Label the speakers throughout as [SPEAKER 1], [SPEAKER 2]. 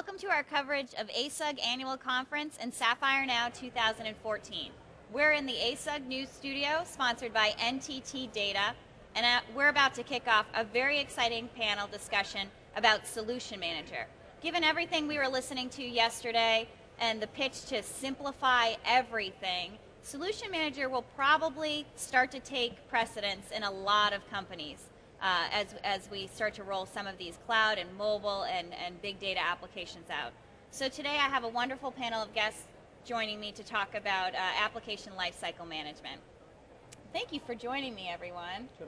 [SPEAKER 1] Welcome to our coverage of ASUG Annual Conference and Sapphire Now 2014. We're in the ASUG News Studio, sponsored by NTT Data, and we're about to kick off a very exciting panel discussion about Solution Manager. Given everything we were listening to yesterday and the pitch to simplify everything, Solution Manager will probably start to take precedence in a lot of companies. As we start to roll some of these cloud and mobile and big data applications out. So today I have a wonderful panel of guests joining me to talk about application lifecycle management. Thank you for joining me, everyone.
[SPEAKER 2] Sure.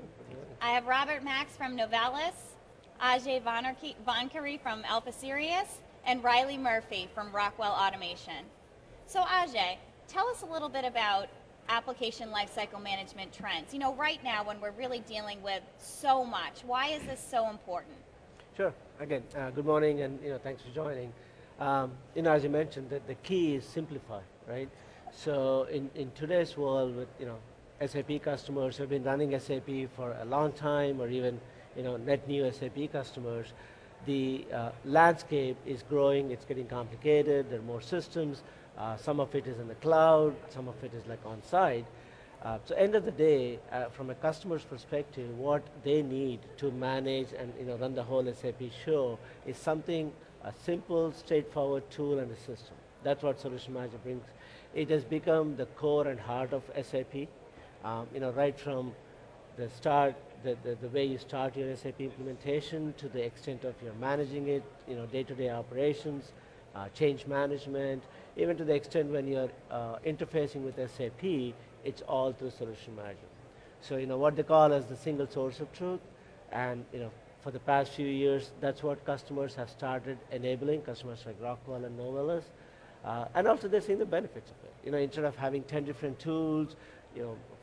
[SPEAKER 1] I have Robert Max from Novelis, Ajay Vonkarey from Alpha Sirius, and Riley Murphy from Rockwell Automation. So Ajay, tell us a little bit about application lifecycle management trends. You know, right now when we're really dealing with so much, why is this so important?
[SPEAKER 2] Sure. Again, good morning, and thanks for joining. As you mentioned, the key is simplify, right? So in today's world, with SAP customers who have been running SAP for a long time, or even net new SAP customers, the landscape is growing. It's getting complicated. There are more systems. Some of it is in the cloud, some of it is like on-site. So end of the day, from a customer's perspective, what they need to manage and run the whole SAP show is something, a simple, straightforward tool and a system. That's what Solution Manager brings. It has become the core and heart of SAP. Right from the start, the way you start your SAP implementation to the extent of your managing it, day-to-day operations, change management, even to the extent when you're interfacing with SAP, it's all through Solution Manager. So what they call as the single source of truth, and for the past few years, that's what customers have started enabling, customers like Rockwell and Novelis, and also they're seeing the benefits of it. Instead of having 10 different tools,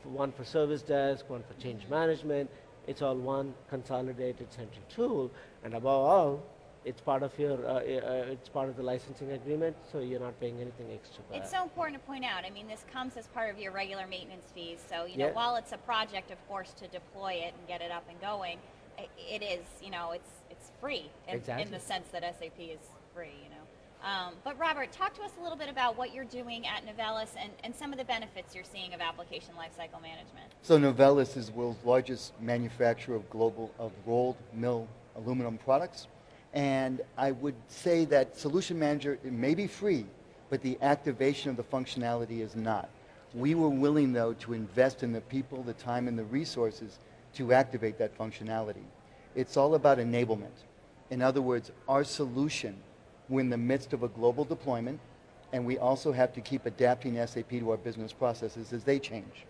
[SPEAKER 2] one for service desk, one for change management, it's all one consolidated central tool, and above all, it's part of your, it's part of the licensing agreement, so you're not paying anything extra.
[SPEAKER 1] It's so important to point out. I mean, this comes as part of your regular maintenance fees. So while it's a project, of course, to deploy it and get it up and going, it is, it's free in the sense that SAP is free. But Robert, talk to us a little bit about what you're doing at Novelis and some of the benefits you're seeing of application lifecycle management.
[SPEAKER 3] So Novelis is the world's largest manufacturer of rolled mill aluminum products. And I would say that Solution Manager, it may be free, but the activation of the functionality is not. We were willing, though, to invest in the people, the time, and the resources to activate that functionality. It's all about enablement. In other words, our solution, we're in the midst of a global deployment, and we also have to keep adapting SAP to our business processes as they change.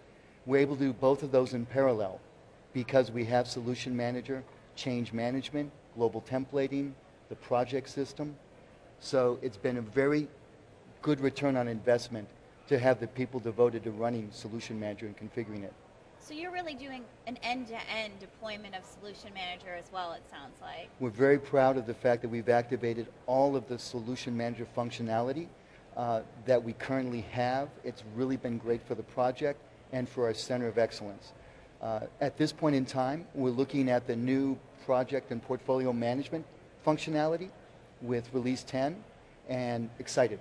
[SPEAKER 3] We're able to do both of those in parallel because we have Solution Manager, change management, global templating, the project system. So it's been a very good return on investment to have the people devoted to running Solution Manager and configuring it.
[SPEAKER 1] So you're really doing an end-to-end deployment of Solution Manager as well, it sounds like.
[SPEAKER 3] We're very proud of the fact that we've activated all of the Solution Manager functionality that we currently have. It's really been great for the project and for our Center of Excellence. At this point in time, we're looking at the new project and portfolio management functionality with Release 10, and excited.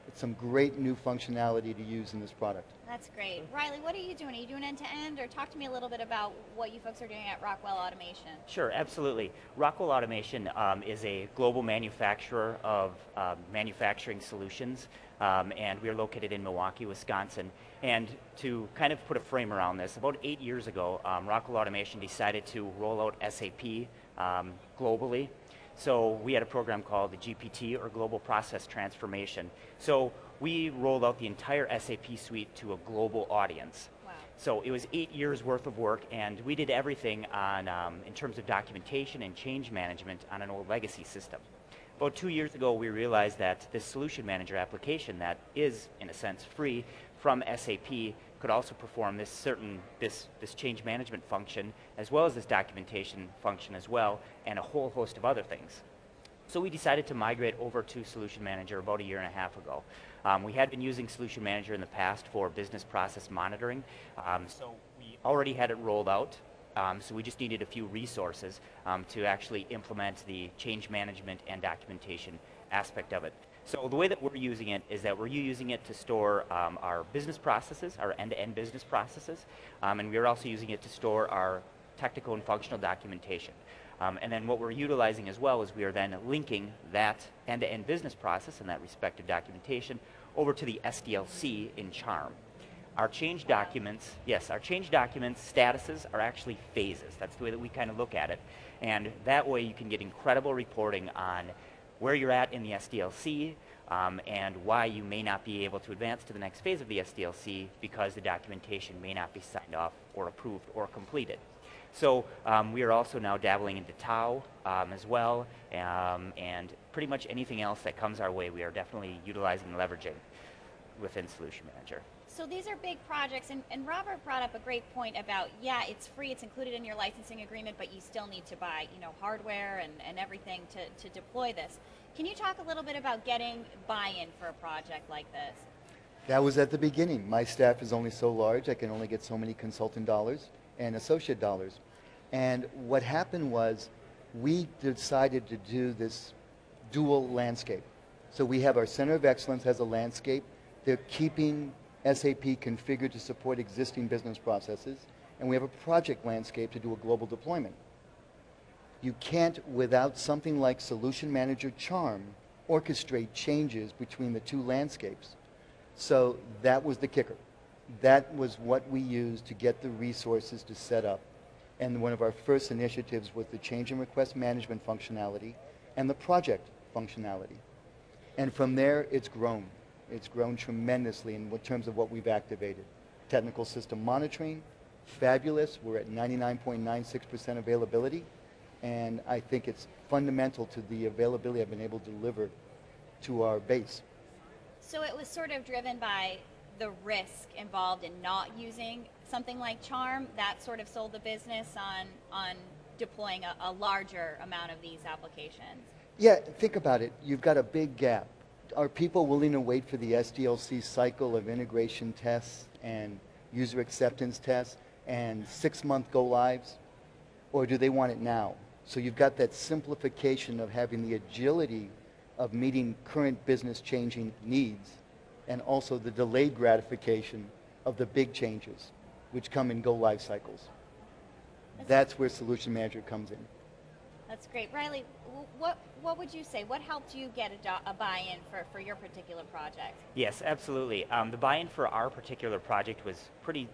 [SPEAKER 3] It's some great new functionality to use in this product.
[SPEAKER 1] That's great. Riley, what are you doing? Are you doing end-to-end, or talk to me a little bit about what you folks are doing at Rockwell Automation?
[SPEAKER 4] Sure, absolutely. Rockwell Automation is a global manufacturer of manufacturing solutions, and we're located in Milwaukee, Wisconsin. And to kind of put a frame around this, about 8 years ago, Rockwell Automation decided to roll out SAP globally. So we had a program called the GPT, or Global Process Transformation. So we rolled out the entire SAP suite to a global audience.
[SPEAKER 1] Wow.
[SPEAKER 4] So it was 8 years worth of work, and we did everything on, in terms of documentation and change management on an old legacy system. About 2 years ago, we realized that this Solution Manager application that is, in a sense, free from SAP could also perform this change management function, as well as this documentation function as well, and a whole host of other things. So we decided to migrate over to Solution Manager about 1.5 years ago. We had been using Solution Manager in the past for business process monitoring, so we already had it rolled out. So we just needed a few resources to actually implement the change management and documentation aspect of it. So the way that we're using it is that we're using it to store our business processes, our end-to-end business processes, and we're also using it to store our technical and functional documentation. And then what we're utilizing as well is we are then linking that end-to-end business process and that respective documentation over to the SDLC in Charm. Our change documents, yes, our change documents statuses are actually phases. That's the way that we kind of look at it. And that way you can get incredible reporting on where you're at in the SDLC, and why you may not be able to advance to the next phase of the SDLC because the documentation may not be signed off or approved or completed. So we are also now dabbling into TAO as well, and pretty much anything else that comes our way we are definitely utilizing and leveraging within Solution Manager.
[SPEAKER 1] So these are big projects, and Robert brought up a great point about, yeah, it's free, it's included in your licensing agreement, but you still need to buy, hardware and everything to deploy this. Can you talk a little bit about getting buy-in for a project like this?
[SPEAKER 3] That was at the beginning. My staff is only so large, I can only get so many consultant dollars and associate dollars. And what happened was we decided to do this dual landscape. So we have our Center of Excellence as a landscape. They're keeping SAP configured to support existing business processes, and we have a project landscape to do a global deployment. You can't, without something like Solution Manager Charm, orchestrate changes between the two landscapes. So that was the kicker. That was what we used to get the resources to set up. And one of our first initiatives was the change and request management functionality and the project functionality. And from there, it's grown. It's grown tremendously in terms of what we've activated. Technical system monitoring, fabulous. We're at 99.96% availability. And I think it's fundamental to the availability I've been able to deliver to our base.
[SPEAKER 1] So it was sort of driven by the risk involved in not using something like Charm. That sort of sold the business on deploying a larger amount of these applications.
[SPEAKER 3] Yeah, think about it. You've got a big gap. Are people willing to wait for the SDLC cycle of integration tests and user acceptance tests and 6-month go lives? Or do they want it now? So you've got that simplification of having the agility of meeting current business changing needs, and also the delayed gratification of the big changes, which come in go live cycles. That's where Solution Manager comes in.
[SPEAKER 1] That's great. Riley, what would you say? What helped you get a buy-in for your particular project?
[SPEAKER 4] Yes, absolutely. The buy-in for our particular project was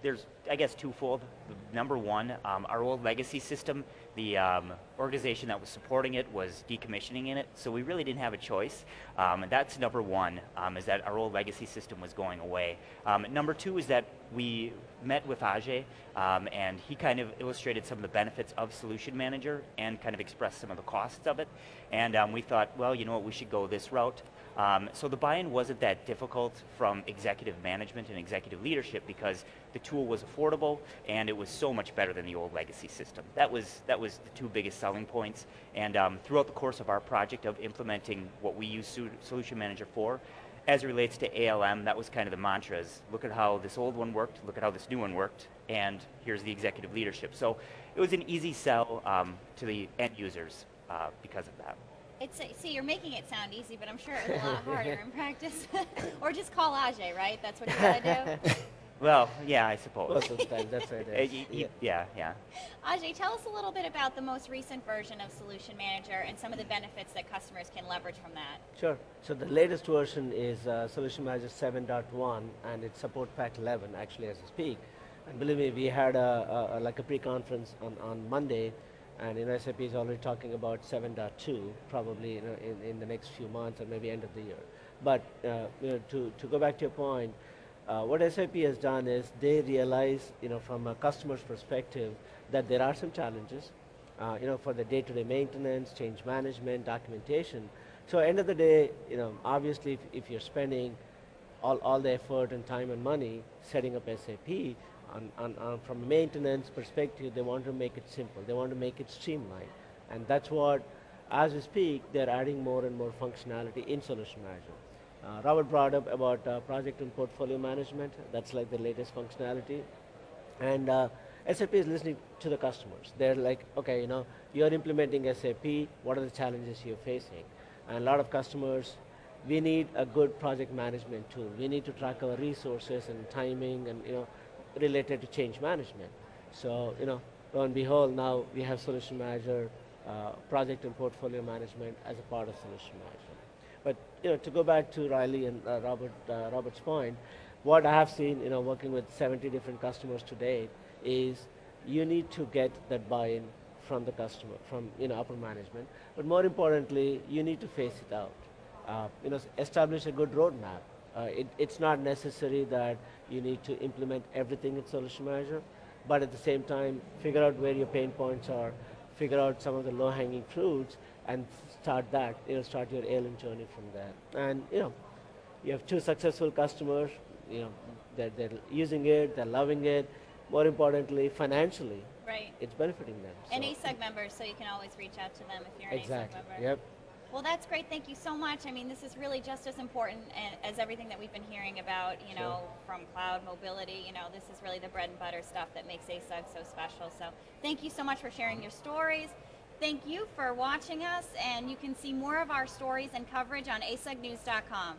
[SPEAKER 4] there's, I guess, twofold. Number one, our old legacy system, the organization that was supporting it was decommissioning in it, so we really didn't have a choice. And that's number one, is that our old legacy system was going away. Number two is that we met with Ajay, and he kind of illustrated some of the benefits of Solution Manager and kind of expressed some of the costs of it. And we thought, well, you know what, we should go this route. So the buy-in wasn't that difficult from executive management and executive leadership because the tool was affordable and it was so much better than the old legacy system. That was the two biggest selling points. And throughout the course of our project of implementing what we use Solution Manager for, as it relates to ALM, that was kind of the mantra, is look at how this old one worked, look at how this new one worked, and here's the executive leadership. So it was an easy sell to the end users because of that.
[SPEAKER 1] See, you're making it sound easy, but I'm sure it's a lot harder in practice. Or just call Ajay, right? That's what you gotta do.
[SPEAKER 4] Well, yeah, I suppose.
[SPEAKER 2] Well, sometimes that's right.
[SPEAKER 4] Yeah.
[SPEAKER 1] Ajay, tell us a little bit about the most recent version of Solution Manager and some of the benefits that customers can leverage from that.
[SPEAKER 2] Sure. So the latest version is Solution Manager 7.1, and it's support pack 11 actually as we speak. And believe me, we had a pre-conference on Monday, and SAP is already talking about 7.2 probably in the next few months or maybe end of the year. But to go back to your point, what SAP has done is they realize from a customer's perspective that there are some challenges for the day-to-day maintenance, change management, documentation. So end of the day, obviously if you're spending all the effort and time and money setting up SAP, from a maintenance perspective, they want to make it simple. They want to make it streamlined. And that's what, as we speak, they're adding more and more functionality in Solution Manager. Robert brought up about project and portfolio management. That's like the latest functionality. And SAP is listening to the customers. They're like, okay, you're implementing SAP. What are the challenges you're facing? And a lot of customers, we need a good project management tool. We need to track our resources and timing and related to change management. So lo and behold, now we have Solution Manager, project and portfolio management as a part of Solution Management. But to go back to Riley and Robert's point, what I have seen, working with 70 different customers to date, is you need to get that buy-in from the customer, from upper management. But more importantly, you need to face it out. Establish a good roadmap. It's not necessary that you need to implement everything in Solution Manager, but at the same time, figure out where your pain points are, figure out some of the low-hanging fruits, and start that. Start your alien journey from there. And you have 2 successful customers. They're using it, they're loving it. More importantly, financially,
[SPEAKER 1] right,
[SPEAKER 2] it's benefiting them.
[SPEAKER 1] And ASUG members, so you can always reach out to them if you're an ASUG member.
[SPEAKER 2] Yep.
[SPEAKER 1] Well, that's great. Thank you so much. I mean, this is really just as important as everything that we've been hearing about, from cloud mobility. This is really the bread and butter stuff that makes ASUG so special. So thank you so much for sharing your stories. Thank you for watching us, and you can see more of our stories and coverage on asugnews.com.